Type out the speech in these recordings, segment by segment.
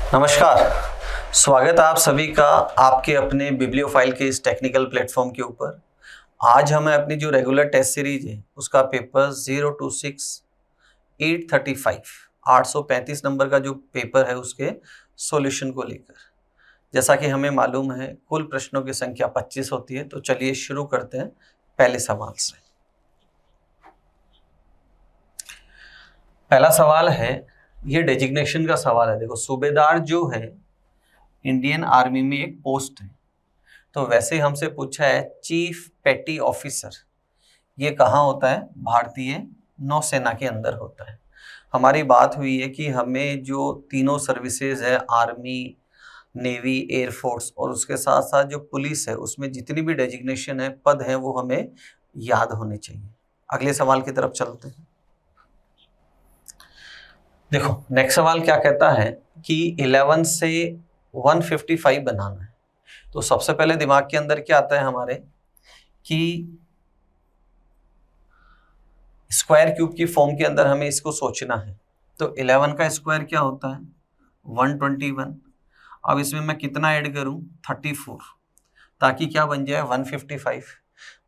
नमस्कार। स्वागत है आप सभी का आपके अपने बिब्लियोफाइल के इस टेक्निकल प्लेटफॉर्म के ऊपर। आज हमें अपनी जो रेगुलर टेस्ट सीरीज है उसका पेपर 026-835 नंबर का जो पेपर है उसके सॉल्यूशन को लेकर। जैसा कि हमें मालूम है कुल प्रश्नों की संख्या 25 होती है, तो चलिए शुरू करते हैं पहले सवाल से। पहला सवाल है, ये डेजिग्नेशन का सवाल है। देखो, सूबेदार जो है इंडियन आर्मी में एक पोस्ट है, तो वैसे हमसे पूछा है चीफ पेटी ऑफिसर, ये कहाँ होता है? भारतीय नौसेना के अंदर होता है। हमारी बात हुई है कि हमें जो तीनों सर्विसेज है, आर्मी, नेवी, एयरफोर्स और उसके साथ साथ जो पुलिस है, उसमें जितनी भी डेजिग्नेशन है, पद है, वो हमें याद होने चाहिए। अगले सवाल की तरफ चलते हैं। देखो, नेक्स्ट सवाल क्या कहता है कि 11 से 155 बनाना है। तो सबसे पहले दिमाग के अंदर क्या आता है हमारे कि स्क्वायर क्यूब की फॉर्म के अंदर हमें इसको सोचना है। तो 11 का स्क्वायर क्या होता है? 121। अब इसमें मैं कितना ऐड करूं? 34, ताकि क्या बन जाए? 155।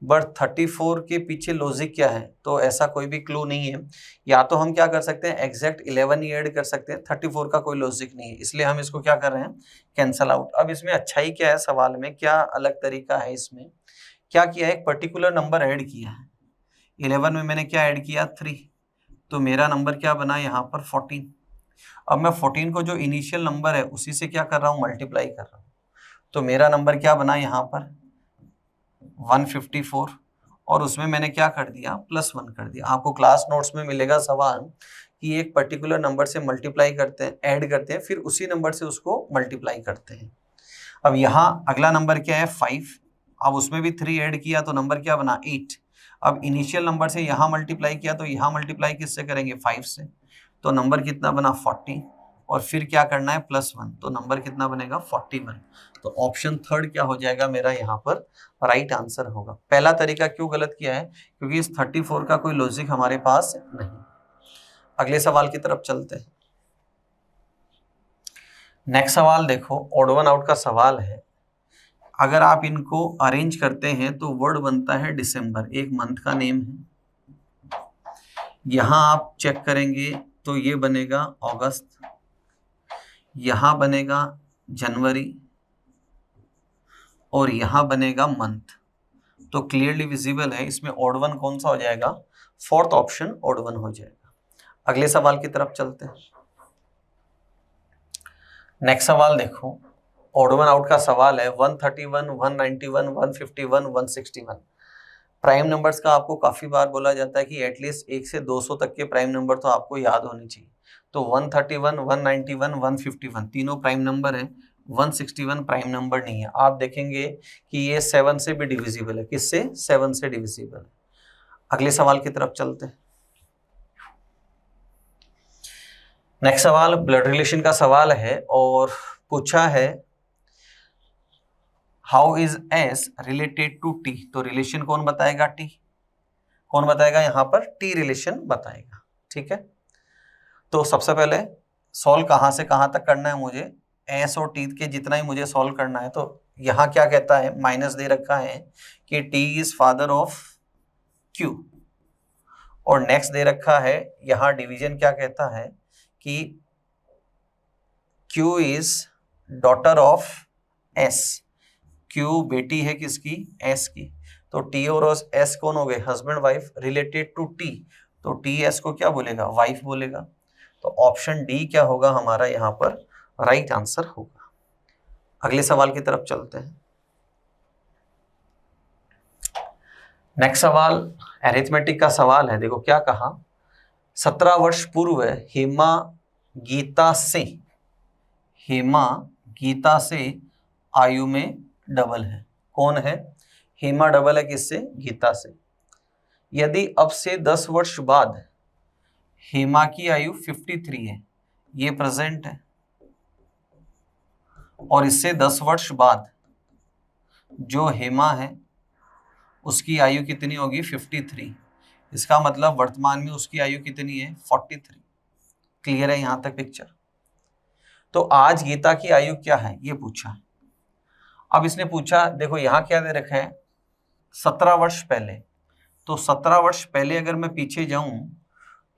बट 34 के पीछे लॉजिक क्या है? तो ऐसा कोई भी क्लू नहीं है। या तो हम क्या कर सकते हैं, एग्जैक्ट 11 ही ऐड कर सकते हैं, 34 का कोई लॉजिक नहीं है, इसलिए हम इसको क्या कर रहे हैं? Cancel out. अब इसमें अच्छाई क्या है, सवाल में क्या अलग तरीका है? इसमें क्या किया है, एक पर्टिकुलर नंबर ऐड किया है। 11 में मैंने क्या ऐड किया? 3, तो मेरा नंबर क्या बना यहाँ पर? 14। अब मैं 14 को जो इनिशियल नंबर है उसी से क्या कर रहा हूँ? मल्टीप्लाई कर रहा हूँ। तो मेरा नंबर क्या बना यहाँ पर? 154। और उसमें मैंने क्या कर दिया? +1 कर दिया। आपको क्लास नोट्स में मिलेगा सवाल कि एक पर्टिकुलर नंबर से मल्टीप्लाई करते हैं, ऐड करते हैं, फिर उसी नंबर से उसको मल्टीप्लाई करते हैं। अब यहाँ अगला नंबर क्या है? 5। अब उसमें भी 3 ऐड किया तो नंबर क्या बना? 8। अब इनिशियल नंबर से यहाँ मल्टीप्लाई किया तो यहाँ मल्टीप्लाई किससे करेंगे? 5 से। तो नंबर कितना बना? 40। और फिर क्या करना है? +1, तो नंबर कितना बनेगा? 41। तो ऑप्शन थर्ड क्या हो जाएगा मेरा यहाँ पर? राइट आंसर होगा। पहला तरीका क्यों गलत किया है? क्योंकि इस 34 का कोई लॉजिक हमारे पास नहीं। अगले सवाल की तरफ चलते हैं। नेक्स्ट सवाल देखो, ऑड वन आउट का सवाल है। अगर आप इनको अरेंज करते हैं तो वर्ड बनता है दिसंबर, एक मंथ का नेम है। यहां आप चेक करेंगे तो ये बनेगा अगस्त, यहां बनेगा जनवरी और यहां बनेगा मंथ। तो क्लियरली विजिबल है, इसमें ऑड वन कौन सा हो जाएगा? फोर्थ ऑप्शन ऑड वन हो जाएगा। अगले सवाल की तरफ चलते हैं। नेक्स्ट सवाल देखो, ऑड वन आउट का सवाल है। 131, 191, 151, 161 प्राइम नंबर्स का आपको काफी बार बोला जाता है कि एटलीस्ट 1 से 200 तक के प्राइम नंबर तो आपको याद होने चाहिए। तो 131, 191, 151 तीनों प्राइम नंबर है। 161 प्राइम नंबर नहीं है। आप देखेंगे कि ये 7 से भी डिविजिबल है। किससे? 7 से डिविजिबल है। अगले सवाल की तरफ चलते हैं। नेक्स्ट सवाल ब्लड रिलेशन का सवाल है और पूछा है how is S related to T. तो रिलेशन कौन बताएगा? टी। कौन बताएगा? यहाँ पर टी रिलेशन बताएगा। ठीक है, तो सबसे पहले सॉल्व कहाँ से कहाँ तक करना है मुझे? एस और टी के जितना ही मुझे सॉल्व करना है। तो यहाँ क्या कहता है? माइनस दे रखा है कि T is father of Q. और नेक्स्ट दे रखा है यहाँ डिवीजन क्या कहता है कि Q is daughter of S. Q बेटी है किसकी? एस की। तो टी और एस कौन हो गए? Husband wife. Related to T, तो टी एस को क्या बोलेगा? वाइफ बोलेगा। तो ऑप्शन डी क्या होगा हमारा यहाँ पर? राइट आंसर होगा। अगले सवाल की तरफ चलते हैं। नेक्स्ट सवाल अरिथमेटिक का सवाल है। देखो क्या कहा, 17 वर्ष पूर्व हेमा गीता से आयु में डबल है। कौन है? हेमा डबल है किससे? गीता से। यदि अब से 10 वर्ष बाद हेमा की आयु 53 है, ये प्रेजेंट है, और इससे 10 वर्ष बाद जो हेमा है उसकी आयु कितनी होगी? 53। इसका मतलब वर्तमान में उसकी आयु कितनी है? 43। क्लियर है यहाँ तक पिक्चर? तो आज गीता की आयु क्या है ये पूछा है। अब इसने पूछा, देखो यहाँ क्या दे रखा है, 17 वर्ष पहले। तो 17 वर्ष पहले अगर मैं पीछे जाऊं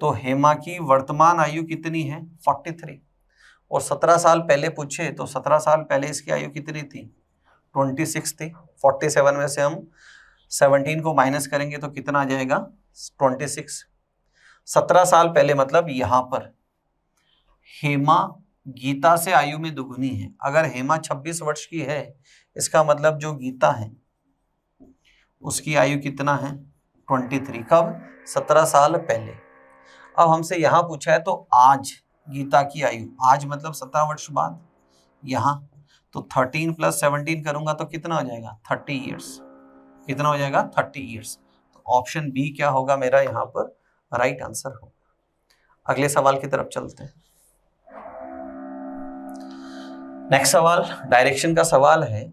तो हेमा की वर्तमान आयु कितनी है, 43। और 17 साल पहले पूछे तो 17 साल पहले इसकी आयु कितनी थी, 26 थी। 47 में से हम 17 को माइनस करेंगे तो कितना आ जाएगा, 26। 17 साल पहले मतलब यहाँ पर हेमा गीता से आयु में दुगुनी है। अगर हेमा 26 वर्ष की है, इसका मतलब जो गीता है उसकी आयु कितना है, 23। कब, 17 साल पहले। अब हमसे यहाँ पूछा है तो आज गीता की आयु, आज मतलब 17 वर्ष बाद, यहाँ तो 13 + 17 करूंगा तो कितना हो जाएगा, 30 ईयर्स। कितना हो जाएगा, 30 ईयर्स। तो ऑप्शन बी क्या होगा मेरा यहाँ पर राइट आंसर होगा। अगले सवाल की तरफ चलते हैं। नेक्स्ट सवाल डायरेक्शन का सवाल है।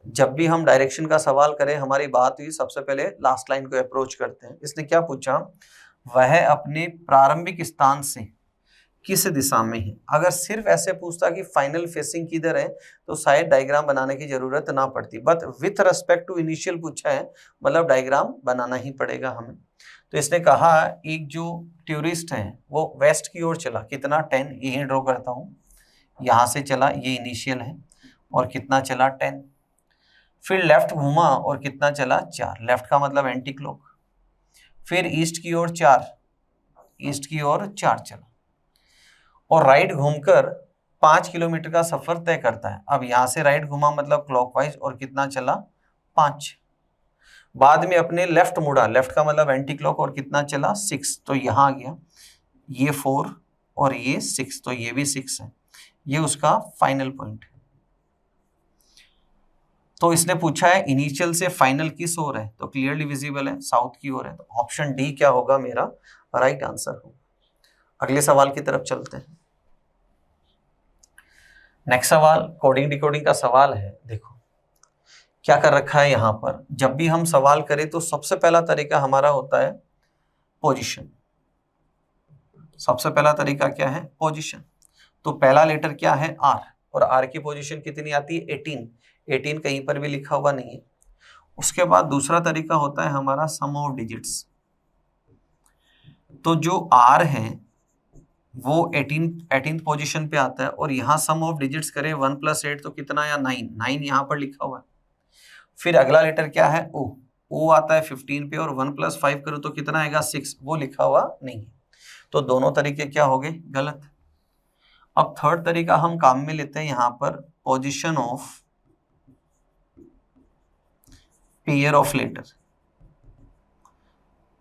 जब भी हम डायरेक्शन का सवाल करें, हमारी बात हुई सबसे पहले लास्ट लाइन को अप्रोच करते हैं। इसने क्या पूछा, वह अपने प्रारंभिक स्थान से किस दिशा में है। अगर सिर्फ ऐसे पूछता कि फाइनल फेसिंग किधर है तो शायद डायग्राम बनाने की जरूरत ना पड़ती, but with respect to initial पूछा है मतलब डायग्राम बनाना ही पड़ेगा हमें। तो इसने कहा एक जो टूरिस्ट है वो वेस्ट की ओर चला, कितना 10, यही ड्रॉ करता हूँ, यहाँ से चला, ये इनिशियल है, और कितना चला 10। फिर लेफ्ट घूमा और कितना चला 4, लेफ्ट का मतलब एंटी क्लॉक। फिर ईस्ट की ओर 4, ईस्ट की ओर 4 चला, और राइट घूमकर 5 किलोमीटर का सफर तय करता है। अब यहां से राइट घुमा मतलब क्लॉकवाइज, और कितना चला 5। बाद में अपने लेफ्ट मुड़ा, लेफ्ट का मतलब एंटी क्लॉक, और कितना चला 6। तो यहां आ गया, ये 4 और ये 6, तो ये भी 6 है। ये उसका फाइनल पॉइंट है। तो इसने पूछा है इनिशियल से फाइनल किस ओर है, तो क्लियरली विजिबल है, साउथ की ओर है। तो ऑप्शन डी क्या होगा मेरा राइट आंसर होगा। अगले सवाल की तरफ चलते हैं। नेक्स्ट सवाल कोडिंग डिकोडिंग का सवाल है। देखो क्या कर रखा है यहाँ पर, जब भी हम सवाल करें तो सबसे पहला तरीका हमारा होता है पोजीशन। सबसे पहला तरीका क्या है, पोजीशन। तो पहला लेटर क्या है, आर, और आर की पोजीशन कितनी आती है, 18। 18 कहीं पर भी लिखा हुआ नहीं है। उसके बाद दूसरा तरीका होता है हमारा सम ऑफ डिजिट्स। तो जो आर है वो 18th पोजीशन पे आता है, और यहाँ सम ऑफ डिजिट्स करें 1 + 8 तो कितना आया 9, 9 यहाँ पर लिखा हुआ है। फिर अगला लेटर क्या है, ओ, ओ आता है 15 पे, और 1 + 5 करूँ तो कितना आएगा 6, वो लिखा हुआ नहीं है। तो दोनों तरीके क्या हो गए, गलत। अब थर्ड तरीका हम काम में लेते हैं यहाँ पर, position of pair of letter.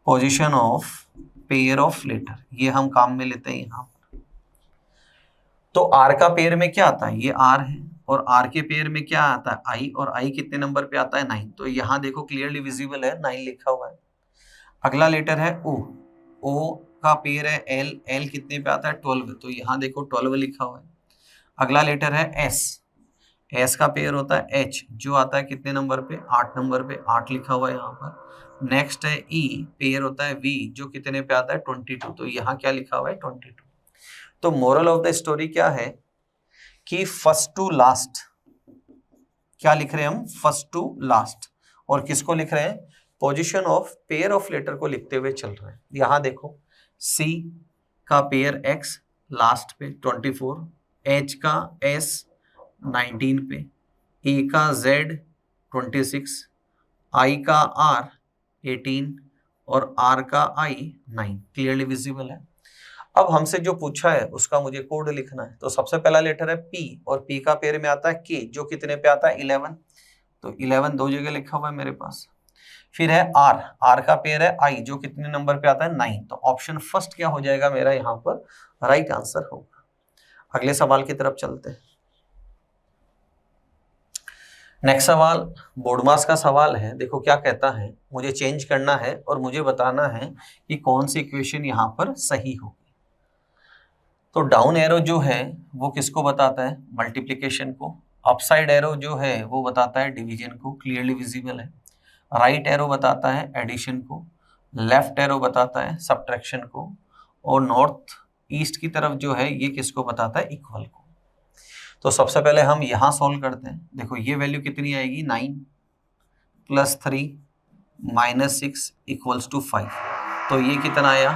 Position of pair of letter, ये हम काम में लेते हैं यहाँ पर। तो आर का पेयर में क्या आता है, ये आर है, और आर के पेयर में क्या आता है, आई, और आई कितने नंबर पे आता है 9। तो यहाँ देखो क्लियरली विजिबल है, 9 लिखा हुआ है। अगला लेटर है ओ, ओ का पेयर है एल, एल कितने पे आता है 12, तो यहाँ देखो 12 लिखा हुआ है। अगला लेटर है एस, एस का पेयर होता है एच, जो आता है कितने नंबर पे, 8 नंबर पे, 8 लिखा हुआ है यहाँ पर। नेक्स्ट है ई, पेयर होता है वी, जो कितने पे आता है 22, तो यहाँ क्या लिखा हुआ है 22। तो मोरल ऑफ द स्टोरी क्या है कि फर्स्ट टू लास्ट, क्या लिख रहे हैं हम, फर्स्ट टू लास्ट। और किसको लिख रहे हैं, position of pair of letter को लिखते हुए चल रहे हैं। यहां देखो सी का पेयर एक्स लास्ट पे 24, एच का एस 19 पे, ए का जेड 26, आई का आर 18, और आर का आई 9, क्लियरली विजिबल है। अब हमसे जो पूछा है उसका मुझे कोड लिखना है। तो सबसे पहला लेटर है पी, और पी का पेयर में आता है के, जो कितने पे आता है 11, तो 11 दो जगह लिखा हुआ है मेरे पास। फिर है आर, आर का पेयर है आई, जो कितने नंबर पे आता है 9। तो ऑप्शन फर्स्ट क्या हो जाएगा मेरा यहाँ पर राइट आंसर होगा। अगले सवाल की तरफ चलते हैं। नेक्स्ट सवाल बोर्डमास का सवाल है। देखो क्या कहता है, मुझे चेंज करना है और मुझे बताना है कि कौन सी इक्वेशन यहाँ पर सही होगी। तो डाउन एरो जो है वो किसको बताता है, मल्टीप्लिकेशन को। अपसाइड एरो जो है वो बताता है डिवीजन को, क्लियरली विजिबल है। राइट एरो बताता है एडिशन को, लेफ्ट एरो बताता है सब्ट्रैक्शन को, और नॉर्थ ईस्ट की तरफ जो है ये किसको बताता है, इक्वल को। तो सबसे पहले हम यहाँ सॉल्व करते हैं। देखो ये वैल्यू कितनी आएगी, 9 + 3 - 6 = 5। तो ये कितना आया,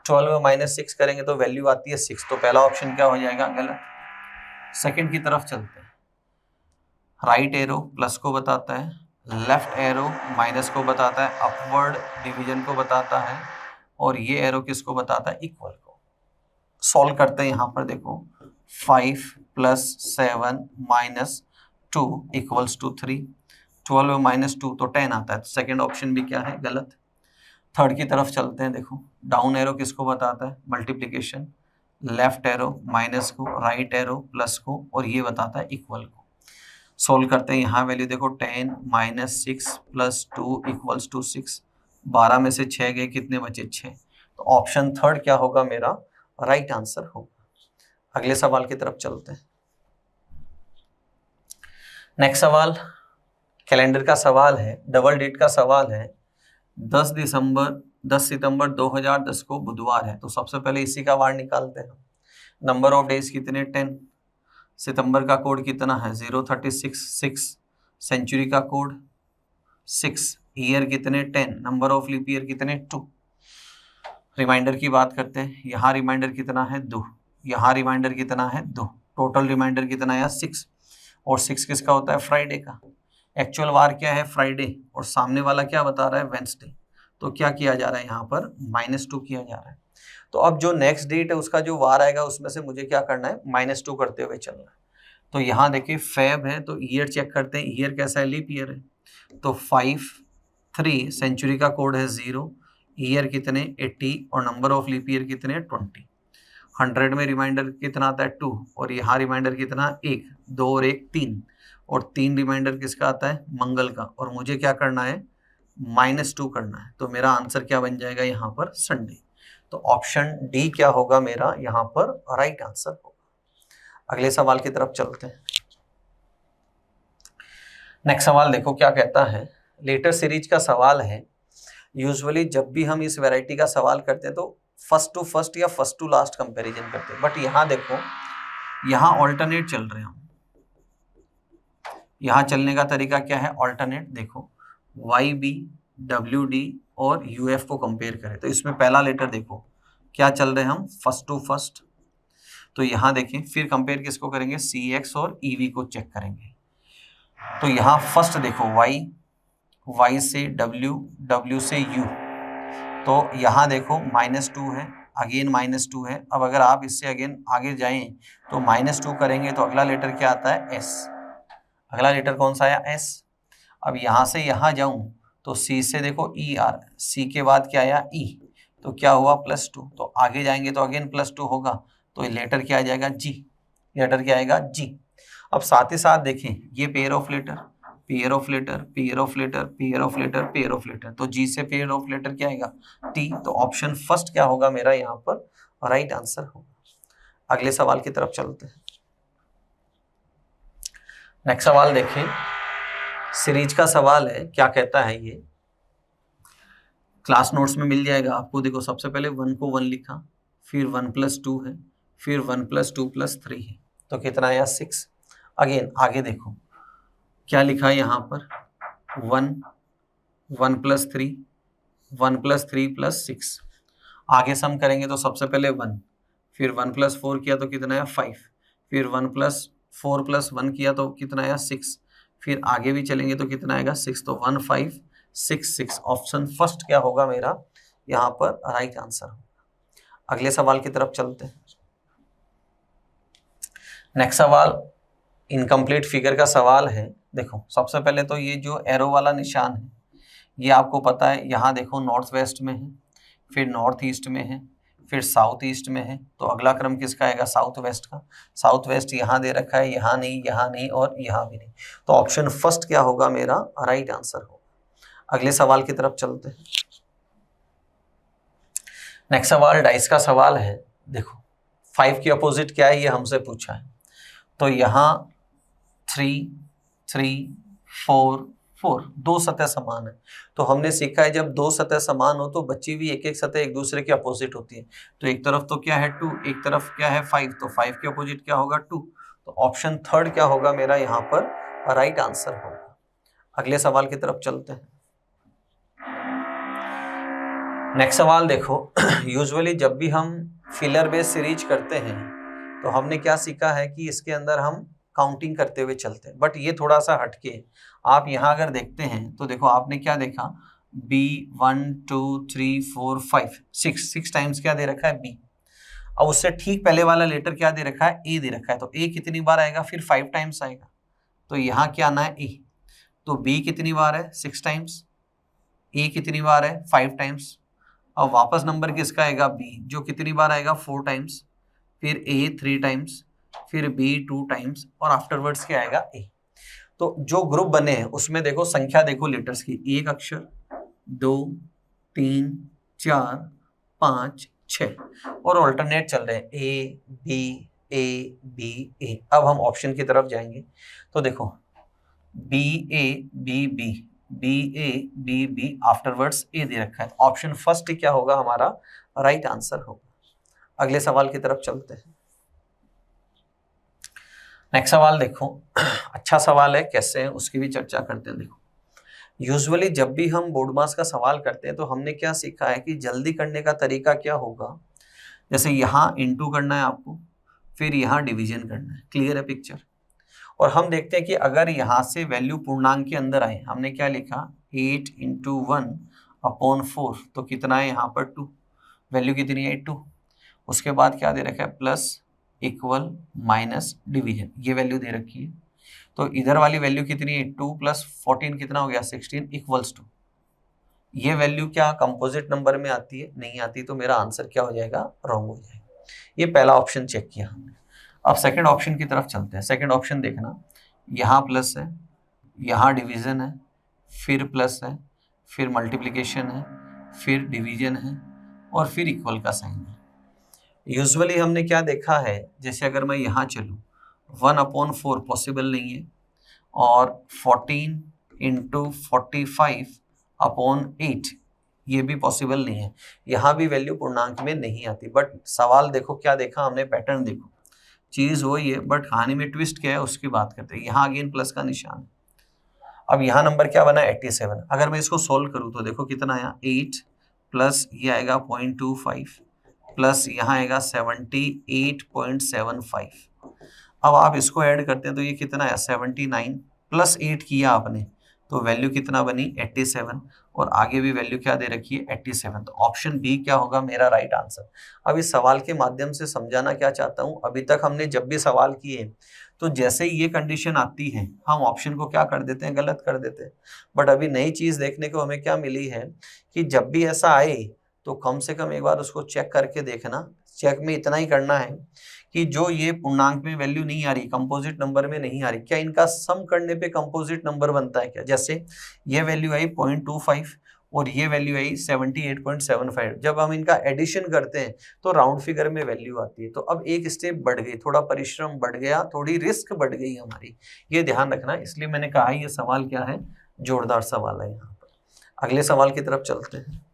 12 में -6 करेंगे तो वैल्यू आती है 6। तो पहला ऑप्शन क्या हो जाएगा, गलत। सेकंड की तरफ चलते हैं। राइट एरो प्लस को बताता है, लेफ्ट एरो माइनस को बताता है, अपवर्ड डिवीजन को बताता है, और ये एरो किसको बताता है, इक्वल को। सॉल्व करते हैं। यहाँ पर देखो 5 + 7 - 2 = 3। 12 में -2 तो 10 आता है। तो सेकेंड ऑप्शन भी क्या है, गलत। थर्ड की तरफ चलते हैं। देखो डाउन एरो किसको बताता है, मल्टीप्लिकेशन, लेफ्ट एरो माइनस को, राइट एरो प्लस को, और ये बताता है इक्वल को। सोल्व करते हैं। यहाँ वैल्यू देखो 10 - 6 + 2 = 6। 12 में से 6 गए, कितने बचे, 6। तो ऑप्शन थर्ड क्या होगा मेरा, राइट आंसर होगा। अगले सवाल की तरफ चलते हैं। नेक्स्ट सवाल कैलेंडर का सवाल है, डबल डेट का सवाल है। 10 सितंबर 2010 को बुधवार है। तो सबसे पहले इसी का वार निकालते हैं। नंबर ऑफ डेज कितने, 10। सितंबर का कोड कितना है, 036 6। सेंचुरी का कोड 6। ईयर कितने, 10। नंबर ऑफ लीप ईयर कितने, 2। रिमाइंडर की बात करते हैं। यहाँ रिमाइंडर कितना है, 2। यहाँ रिमाइंडर कितना है, 2। टोटल रिमाइंडर कितना है, 6। और 6 किसका होता है, फ्राइडे का। एक्चुअल वार क्या है, फ्राइडे, और सामने वाला क्या बता रहा है, वेंसडे। तो क्या किया जा रहा है, यहाँ पर -2 किया जा रहा है। तो अब जो नेक्स्ट डेट है उसका जो वार आएगा उसमें से मुझे क्या करना है, -2 करते हुए चलना है। तो यहाँ देखिए फेब है, तो ईयर चेक करते हैं। ईयर कैसा है, लीप ईयर है। तो 5 3, सेंचुरी का कोड है 0, ईयर कितने, 80, और नंबर ऑफ लीप ईयर कितने, 20। 100 में रिमाइंडर कितना आता है, 2, और यहाँ रिमाइंडर कितना, 1, 2 और 1 3, और 3 रिमाइंडर किसका आता है, मंगल का। और मुझे क्या करना है, -2 करना है। तो मेरा आंसर क्या बन जाएगा यहाँ पर, संडे। तो ऑप्शन डी क्या होगा मेरा यहाँ पर राइट आंसर होगा। अगले सवाल की तरफ चलते हैं। नेक्स्ट सवाल देखो क्या कहता है, लेटर सीरीज का सवाल है। यूजुअली जब भी हम इस वैरायटी का सवाल करते हैं तो फर्स्ट टू फर्स्ट या फर्स्ट टू लास्ट कंपैरिजन करते हैं। बट यहाँ देखो, यहाँ ऑल्टरनेट चल रहे हैं हम। यहाँ चलने का तरीका क्या है, ऑल्टरनेट। देखो YB, WD और UF को कंपेयर करें। तो इसमें पहला लेटर देखो क्या चल रहे हैं हम, फर्स्ट टू फर्स्ट। तो यहाँ देखें, फिर कंपेयर किसको करेंगे, CX और EV को चेक करेंगे। तो यहाँ फर्स्ट देखो Y से W, W से U। तो यहाँ देखो -2 है, अगेन -2 है। अब अगर आप इससे अगेन आगे जाएं तो -2 करेंगे तो अगला लेटर क्या आता है, S। अगला लेटर कौन सा आया, S। अब यहाँ से यहाँ जाऊं तो C से देखो E आ रहा है, C के बाद क्या आया, E। तो क्या हुआ, +2। तो आगे जाएंगे तो अगेन +2 होगा। तो ये लेटर क्या आ जाएगा, G। लेटर क्या आएगा, G। अब साथ ही साथ देखें, ये pair of letter, pair of letter, pair of letter, pair of letter, pair of letter. तो G से पेयर ऑफ लेटर क्या आएगा, T। तो ऑप्शन फर्स्ट क्या होगा मेरा यहाँ पर राइट आंसर होगा। अगले सवाल की तरफ चलते हैं। नेक्स्ट सवाल देखें, सीरीज का सवाल है। क्या कहता है ये, क्लास नोट्स में मिल जाएगा आपको। देखो सबसे पहले 1 को 1 लिखा, फिर 1 + 2 है, फिर 1 + 2 + 3 है। तो कितना आया, 6। अगेन आगे देखो क्या लिखा है यहाँ पर, 1 + 3, 1 + 3 + 6। आगे सम करेंगे तो सबसे पहले 1, फिर 1 + 4 किया तो कितना आया, 5, फिर 1 + 4 + 1 किया तो कितना आया, 6, फिर आगे भी चलेंगे तो कितना आएगा, 6। तो 1 5 6 6। ऑप्शन फर्स्ट क्या होगा मेरा यहाँ पर राइट आंसर। अगले सवाल की तरफ चलते हैं। नेक्स्ट सवाल इनकम्प्लीट फिगर का सवाल है। देखो सबसे पहले तो ये जो एरो वाला निशान है ये आपको पता है, यहाँ देखो नॉर्थ वेस्ट में है, फिर नॉर्थ ईस्ट में है, फिर साउथ ईस्ट में है। तो अगला क्रम किसका आएगा, साउथ वेस्ट का। साउथ वेस्ट यहाँ दे रखा है, यहाँ नहीं और यहाँ भी नहीं। तो ऑप्शन फर्स्ट क्या होगा मेरा राइट आंसर होगा। अगले सवाल की तरफ चलते हैं। नेक्स्ट सवाल डाइस का सवाल है। देखो 5 की अपोजिट क्या है ये हमसे पूछा है। तो यहाँ 3 3 4 4, 2 सतह समान है। तो हमने सीखा है जब 2 सतह समान हो तो बची हुई एक एक सतह एक दूसरे के अपोजिट होती है। तो एक तरफ तो क्या है 2, एक तरफ क्या है 5, तो 5 के अपोजिट क्या होगा 2। तो ऑप्शन थर्ड क्या होगा मेरा यहाँ पर राइट आंसर होगा। अगले सवाल की तरफ चलते हैं। नेक्स्ट सवाल देखो, यूजुअली जब भी हम फिलर बेस सीरीज करते हैं तो हमने क्या सीखा है कि इसके अंदर हम काउंटिंग करते हुए चलते हैं, बट ये थोड़ा सा हटके आप यहाँ अगर देखते हैं तो देखो आपने क्या देखा, B 1 2 3 4 5 6 टाइम्स क्या दे रखा है B। अब उससे ठीक पहले वाला लेटर क्या दे रखा है, A दे रखा है। तो A कितनी बार आएगा, फिर 5 टाइम्स आएगा। तो यहाँ क्या आना है A। तो B कितनी बार है, 6 टाइम्स। A कितनी बार है, 5 टाइम्स। अब वापस नंबर किसका आएगा, B, जो कितनी बार आएगा, 4 टाइम्स। फिर A 3 टाइम्स, फिर B 2 टाइम्स और आफ्टरवर्ड्स क्या आएगा A। तो जो ग्रुप बने हैं उसमें देखो संख्या देखो लेटर्स की, एक अक्षर, 2 3 4 5 6 और ऑल्टरनेट चल रहे हैं A B। अब हम ऑप्शन की तरफ जाएंगे तो देखो B आफ्टरवर्ड्स A दे रखा है। ऑप्शन फर्स्ट क्या होगा हमारा राइट आंसर होगा। अगले सवाल की तरफ चलते हैं। नेक्स्ट सवाल देखो, अच्छा सवाल है, कैसे है उसकी भी चर्चा करते हैं। देखो यूजुअली जब भी हम बोर्ड मास का सवाल करते हैं तो हमने क्या सीखा है कि जल्दी करने का तरीका क्या होगा, जैसे यहाँ इंटू करना है आपको, फिर यहाँ डिवीजन करना है। क्लियर है पिक्चर। और हम देखते हैं कि अगर यहाँ से वैल्यू पूर्णांक के अंदर आए, हमने क्या लिखा 8 × 1/4, तो कितना है यहाँ पर 2, वैल्यू कितनी है 2। उसके बाद क्या दे रखा है प्लस इक्वल माइनस डिवीजन, ये वैल्यू दे रखी है। तो इधर वाली वैल्यू कितनी है 2 + 14 कितना हो गया 16 इक्वल्स टू, ये वैल्यू क्या कंपोजिट नंबर में आती है, नहीं आती, तो मेरा आंसर क्या हो जाएगा, रॉन्ग हो जाएगा। ये पहला ऑप्शन चेक किया हमने। अब सेकंड ऑप्शन की तरफ चलते हैं। सेकंड ऑप्शन देखना, यहाँ प्लस है, यहाँ डिवीजन है, फिर प्लस है, फिर मल्टीप्लिकेशन है, फिर डिवीजन है और फिर इक्वल का साइन है। यूजुअली हमने क्या देखा है, जैसे अगर मैं यहाँ चलूँ 1/4 पॉसिबल नहीं है और 14 × 45/8 ये भी पॉसिबल नहीं है। यहाँ भी वैल्यू पूर्णांक में नहीं आती। बट सवाल देखो क्या देखा हमने, पैटर्न देखो, चीज वही है बट कहानी में ट्विस्ट क्या है उसकी बात करते हैं। यहाँ अगेन प्लस का निशान। अब यहाँ नंबर क्या बना 87। अगर मैं इसको सोल्व करूँ तो देखो कितना आया 8 प्लस ये आएगा 0.25 प्लस यहाँ आएगा 78.75। अब आप इसको ऐड करते हैं तो ये कितना है 79 प्लस 8 किया आपने तो वैल्यू कितना बनी 87 और आगे भी वैल्यू क्या दे रखी है 87। तो ऑप्शन बी क्या होगा मेरा राइट आंसर। अब इस सवाल के माध्यम से समझाना क्या चाहता हूं, अभी तक हमने जब भी सवाल किए तो जैसे ही ये कंडीशन आती है हम ऑप्शन को क्या कर देते हैं, गलत कर देते हैं। बट अभी नई चीज देखने को हमें क्या मिली है कि जब भी ऐसा आए तो कम से कम एक बार उसको चेक करके देखना। चेक में इतना ही करना है कि जो ये पूर्णांक में वैल्यू नहीं आ रही, कंपोजिट नंबर में नहीं आ रही, क्या इनका सम करने पे कंपोजिट नंबर बनता है क्या। जैसे ये वैल्यू आई 0.25 और ये वैल्यू आई 78.75। जब हम इनका एडिशन करते हैं तो राउंड फिगर में वैल्यू आती है। तो अब एक स्टेप बढ़ गई, थोड़ा परिश्रम बढ़ गया, थोड़ी रिस्क बढ़ गई हमारी, ये ध्यान रखना। इसलिए मैंने कहा ये सवाल क्या है, जोरदार सवाल है यहाँ पर। अगले सवाल की तरफ चलते हैं।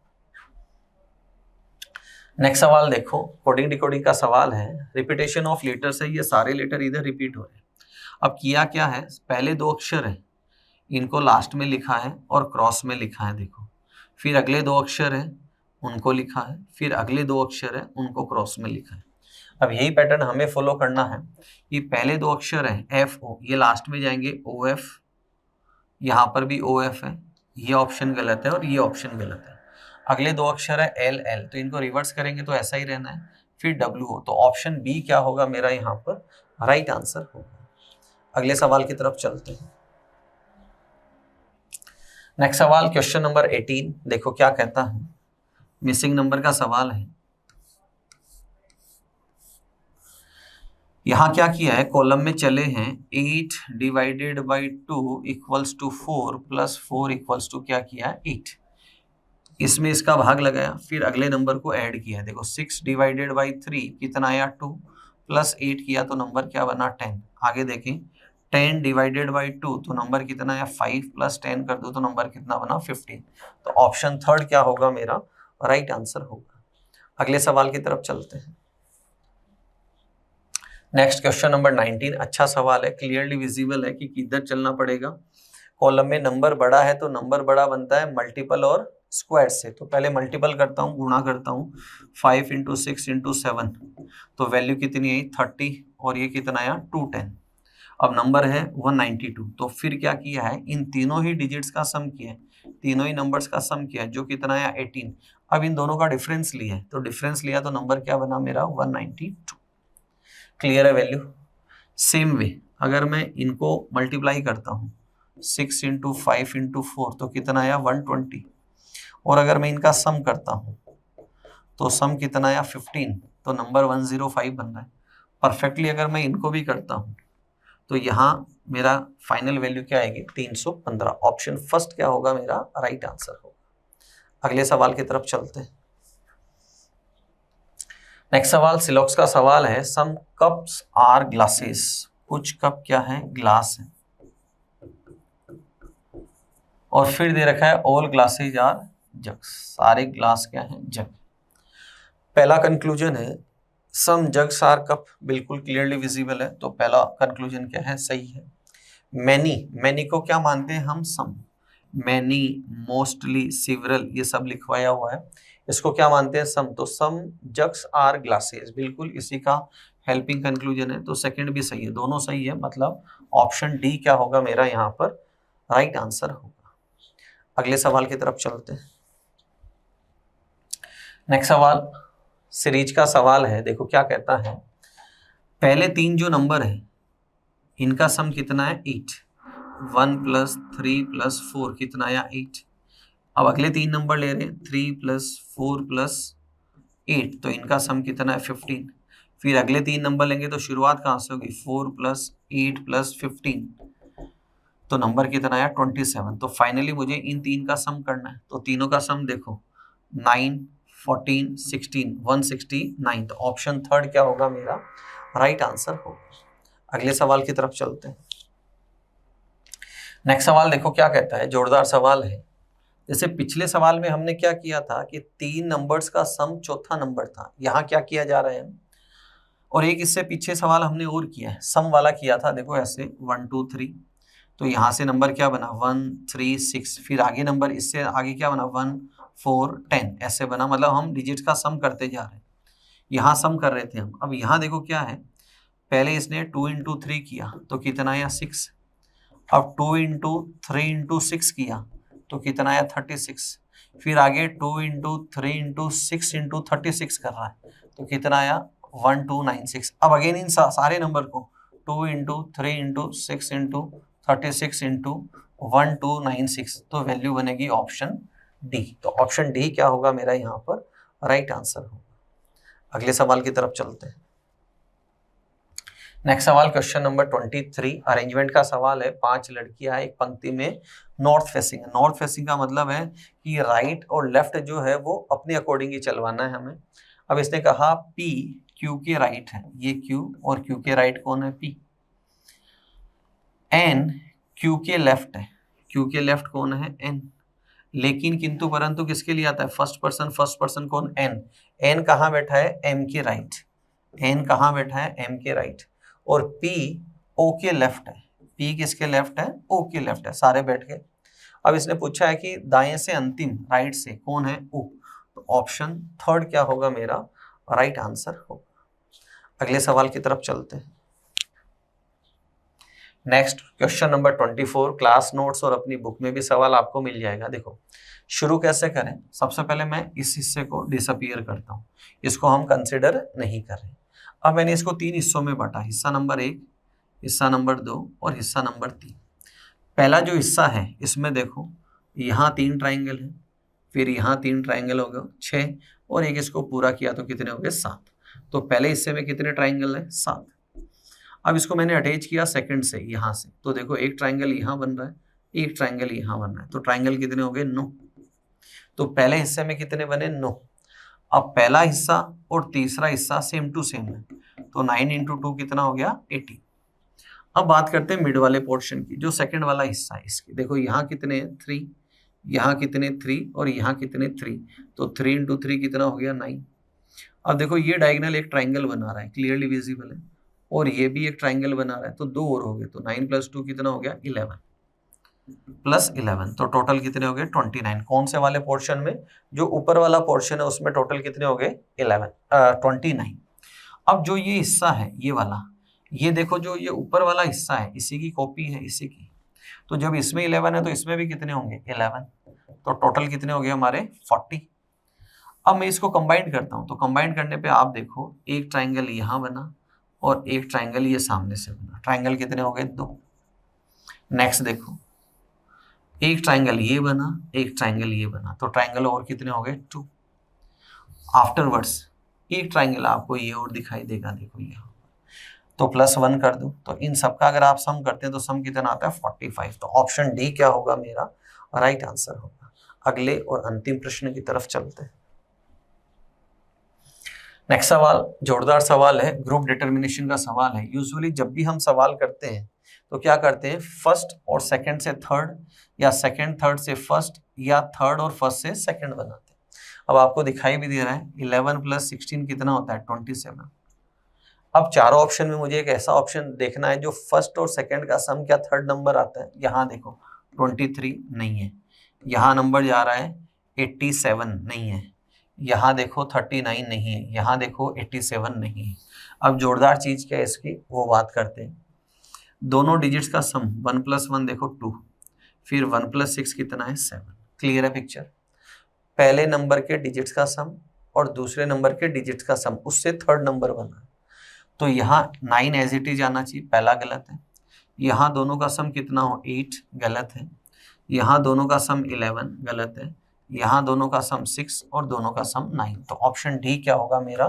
नेक्स्ट सवाल देखो, कोडिंग डिकोडिंग का सवाल है। रिपीटेशन ऑफ लेटर्स है, ये सारे लेटर इधर रिपीट हो रहे हैं। अब किया क्या है, पहले 2 अक्षर है इनको लास्ट में लिखा है और क्रॉस में लिखा है देखो, फिर अगले 2 अक्षर है उनको लिखा है, फिर अगले 2 अक्षर है उनको क्रॉस में लिखा है। अब यही पैटर्न हमें फॉलो करना है कि पहले 2 अक्षर है FO, ये लास्ट में जाएंगे OF, यहाँ पर भी OF है, ये ऑप्शन गलत है और ये ऑप्शन गलत है। अगले 2 अक्षर है LL, तो इनको रिवर्स करेंगे तो ऐसा ही रहना है, फिर WO। तो ऑप्शन बी क्या होगा मेरा यहाँ पर राइट आंसर होगा। अगले सवाल की तरफ चलते हैं। नेक्स्ट सवाल क्वेश्चन नंबर 18, देखो क्या कहता है, मिसिंग नंबर का सवाल है। यहाँ क्या किया है, कॉलम में चले हैं 8 / 2 = 4 + 4 = क्या किया है 8। इसमें इसका भाग लगाया, फिर अगले नंबर को ऐड किया। देखो 6 / 3 कितना आया 2 + 8 किया तो नंबर क्या बना 10। आगे देखें 10 / 2 तो नंबर कितना आया 5 + 10 कर दो तो नंबर कितना बना 15। तो ऑप्शन थर्ड क्या होगा मेरा राइट आंसर होगा। अगले सवाल की तरफ चलते हैं। नेक्स्ट क्वेश्चन नंबर 19, अच्छा सवाल है, क्लियरली विजिबल है कि किधर चलना पड़ेगा। कॉलम में नंबर बड़ा है तो नंबर बड़ा बनता है मल्टीपल और स्क्वायर से। तो पहले मल्टीपल करता हूँ, गुणा करता हूँ, 5 इंटू 6 इंटू 7, तो वैल्यू कितनी आई 30, और ये कितना आया 210। अब नंबर है 192, तो फिर क्या किया है, इन तीनों ही डिजिट्स का सम किया है, तीनों ही नंबर्स का सम किया है, जो कितना आया 18। अब इन दोनों का डिफरेंस लिया है, तो डिफरेंस लिया तो नंबर क्या बना मेरा 192। क्लियर है वैल्यू। सेम वे अगर मैं इनको मल्टीप्लाई करता हूँ 6 इंटू 5 इंटू 4, तो कितना आया 120, और अगर मैं इनका सम करता हूँ तो सम कितना आया 15, तो नंबर 105 बन रहा है। परफेक्टली अगर मैं इनको भी करता हूँ तो यहाँ मेरा फाइनल वैल्यू क्या आएगी 315। ऑप्शन फर्स्ट क्या होगा मेरा राइट आंसर होगा। अगले सवाल की तरफ चलते हैं। नेक्स्ट सवाल सिलॉक्स का सवाल है, सम कप्स आर ग्लासेस, कुछ कप क्या है ग्लास है, और फिर दे रखा है ऑल ग्लासेज आर जग्स, सारे ग्लास क्या है जग। पहला कंक्लूजन है सम जग्स आर कप, बिल्कुल क्लियरली विजिबल है, तो पहला कंक्लूजन क्या है सही है। मैनी को क्या मानते हैं हम सम, मैनी मोस्टली सिवरल ये सब लिखवाया हुआ है, इसको क्या मानते हैं सम, तो सम जग्स आर ग्लासेस, बिल्कुल इसी का हेल्पिंग कंक्लूजन है, तो सेकंड भी सही है, दोनों सही है, मतलब ऑप्शन डी क्या होगा मेरा यहाँ पर राइट आंसर होगा। अगले सवाल की तरफ चलते हैं। नेक्स्ट सवाल सीरीज का सवाल है, देखो क्या कहता है, पहले तीन जो नंबर है इनका सम कितना है 8, 1 + 3 + 4 कितना आया 8। अब अगले तीन नंबर ले रहे हैं 3 + 4 + 8, तो इनका सम कितना है 15। फिर अगले तीन नंबर लेंगे तो शुरुआत कहाँ से होगी 4 + 8 + 15, तो नंबर कितना आया 27। तो फाइनली मुझे इन तीन का सम करना है, तो तीनों का सम देखो 9, 14, 16, 169, तो ऑप्शन थर्ड क्या होगा मेरा राइट आंसर होगा। अगले सवाल की तरफ चलते हैं। नेक्स्ट सवाल देखो क्या कहता है, जोरदार सवाल है। जैसे पिछले सवाल में हमने क्या किया था कि तीन नंबर्स का सम चौथा नंबर था, यहाँ क्या किया जा रहा है, और एक इससे पीछे सवाल हमने और किया है, सम वाला किया था, देखो ऐसे 1 2 3, तो यहाँ से नंबर क्या बना 1 3 6, फिर आगे नंबर इससे आगे क्या बना 1 4 10, ऐसे बना, मतलब हम डिजिट्स का सम करते जा रहे हैं, यहाँ सम कर रहे थे हम। अब यहाँ देखो क्या है, पहले इसने 2 × 3 किया तो कितना आया 6, अब 2 × 3 × 6 किया तो कितना आया 36, फिर आगे 2 × 3 × 6 × 36 कर रहा है, तो कितना आया 1296। अब अगेन इन सारे नंबर को 2 × 3 × 6 × 36 × 1296, तो वैल्यू बनेगी ऑप्शन डी। तो ऑप्शन डी क्या होगा मेरा यहाँ पर राइट आंसर होगा। अगले सवाल की तरफ चलते हैं। नेक्स्ट सवाल क्वेश्चन नंबर 23, अरेंजमेंट का सवाल है। 5 लड़कियां एक पंक्ति में नॉर्थ फेसिंग, नॉर्थ फेसिंग का मतलब है कि राइट और लेफ्ट जो है वो अपने अकॉर्डिंग ही चलवाना है हमें। अब इसने कहा P Q के राइट है, ये Q और Q के राइट कौन है P, N Q के लेफ्ट है, Q के लेफ्ट कौन है N, लेकिन किंतु परंतु किसके लिए आता है फर्स्ट पर्सन कौन N, N कहाँ बैठा है M के राइट, N कहाँ बैठा है M के राइट, और P O के लेफ्ट है, P किसके लेफ्ट है O के लेफ्ट है, सारे बैठ गए। अब इसने पूछा है कि दाएं से अंतिम राइट से कौन है O, तो ऑप्शन थर्ड क्या होगा मेरा राइट आंसर होगा। अगले सवाल की तरफ चलते हैं। Next question number 24, class notes और अपनी बुक में भी सवाल आपको मिल जाएगा। देखो शुरू कैसे करें, सबसे पहले मैं इस हिस्से को डिसअपीयर करता हूँ, इसको हम कंसिडर नहीं कर रहे। अब मैंने इसको तीन हिस्सों में बांटा, हिस्सा नंबर 1, हिस्सा नंबर 2 और हिस्सा नंबर 3। पहला जो हिस्सा है इसमें देखो यहाँ 3 ट्राइंगल है, फिर यहाँ 3 ट्राइंगल हो गए 6, और एक इसको पूरा किया तो कितने हो गए 7। तो पहले हिस्से में कितने ट्राइंगल है 7। अब इसको मैंने अटैच किया सेकंड से यहाँ से, तो देखो एक ट्राइंगल यहाँ बन रहा है, एक ट्राइंगल यहाँ बन रहा है, तो ट्राइंगल कितने हो गए 9। तो पहले हिस्से में कितने बने 9। अब पहला हिस्सा और तीसरा हिस्सा सेम टू सेम है, तो 9 × 2 कितना हो गया 80। अब बात करते हैं मिड वाले पोर्शन की, जो सेकंड वाला हिस्सा है इसकी, देखो यहाँ कितने 3, यहाँ कितने 3 और यहाँ कितने 3, तो 3 × 3 कितना हो गया 9। अब देखो ये डायगोनल एक ट्राइंगल बना रहा है, क्लियरली विजिबल है, और ये भी एक ट्राइंगल बना रहा है, तो 2 और हो गए, तो 9 + 2 कितना हो गया 11 + 11, तो टोटल कितने हो गए 29। कौन से वाले पोर्शन में? जो ऊपर वाला पोर्शन है उसमें टोटल कितने हो गए 29। अब जो ये हिस्सा है ये वाला, ये देखो जो ये ऊपर वाला हिस्सा है इसी की कॉपी है इसी की, तो जब इसमें 11 है तो इसमें भी कितने होंगे 11, तो टोटल कितने हो गए हमारे 40। अब मैं इसको कंबाइन करता हूं, तो कंबाइन करने पे आप देखो एक ट्राइंगल यहां बना और एक ट्राइंगल ये सामने से बना, ट्राइंगल कितने हो गए 2। नेक्स्ट देखो एक ट्राइंगल ये बना एक ट्राइंगल ये बना, तो ट्राइंगल और कितने हो गए 2। आफ्टरवर्ड्स एक ट्राइंगल आपको ये और दिखाई देगा, देखो ये, तो +1 कर दूं, तो इन सब का अगर आप सम करते हैं तो सम कितना आता है 45। तो ऑप्शन डी क्या होगा मेरा राइट आंसर होगा। अगले और अंतिम प्रश्न की तरफ चलते हैं। नेक्स्ट सवाल जोरदार सवाल है, ग्रुप डिटर्मिनेशन का सवाल है। यूजुअली जब भी हम सवाल करते हैं तो क्या करते हैं, फर्स्ट और सेकंड से थर्ड या सेकंड थर्ड से फर्स्ट या थर्ड और फर्स्ट से सेकंड बनाते हैं। अब आपको दिखाई भी दे रहा है 11 + 16 कितना होता है 27। अब चारों ऑप्शन में मुझे एक ऐसा ऑप्शन देखना है जो फर्स्ट और सेकंड का सम क्या थर्ड नंबर आता है। यहाँ देखो 23 नहीं है, यहाँ नंबर जा रहा है 87 नहीं है, यहाँ देखो 39 नहीं है, यहाँ देखो 87 नहीं है। अब जोरदार चीज क्या है इसकी वो बात करते हैं। दोनों डिजिट्स का सम 1 + 1 देखो 2, फिर 1 + 6 कितना है 7। क्लियर है पिक्चर? पहले नंबर के डिजिट्स का सम और दूसरे नंबर के डिजिट्स का सम, उससे थर्ड नंबर बना, तो यहाँ 9 एज इट इज आना चाहिए, पहला गलत है। यहाँ दोनों का सम कितना हो 8 गलत है। यहाँ दोनों का सम 11 गलत है। यहाँ दोनों का सम 6 और दोनों का सम 9, तो ऑप्शन डी क्या होगा मेरा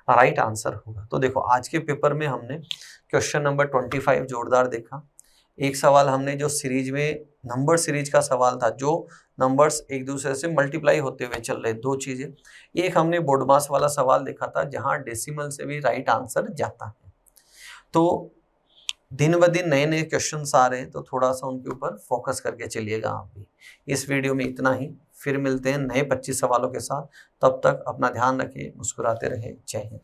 राइट आंसर होगा। तो देखो आज के पेपर में हमने क्वेश्चन नंबर 25 जोरदार देखा। एक सवाल हमने जो सीरीज में नंबर सीरीज का सवाल था, जो नंबर्स एक दूसरे से मल्टीप्लाई होते हुए चल रहे, दो चीजें। एक हमने बोर्ड मास वाला सवाल देखा था जहां डेसिमल से भी राइट आंसर जाता है। तो दिन ब दिन नए नए क्वेश्चंस आ रहे हैं, तो थोड़ा सा उनके ऊपर फोकस करके चलिएगा आप भी। इस वीडियो में इतना ही, फिर मिलते हैं नए 25 सवालों के साथ। तब तक अपना ध्यान रखिए, मुस्कुराते रहे। जय हिंद।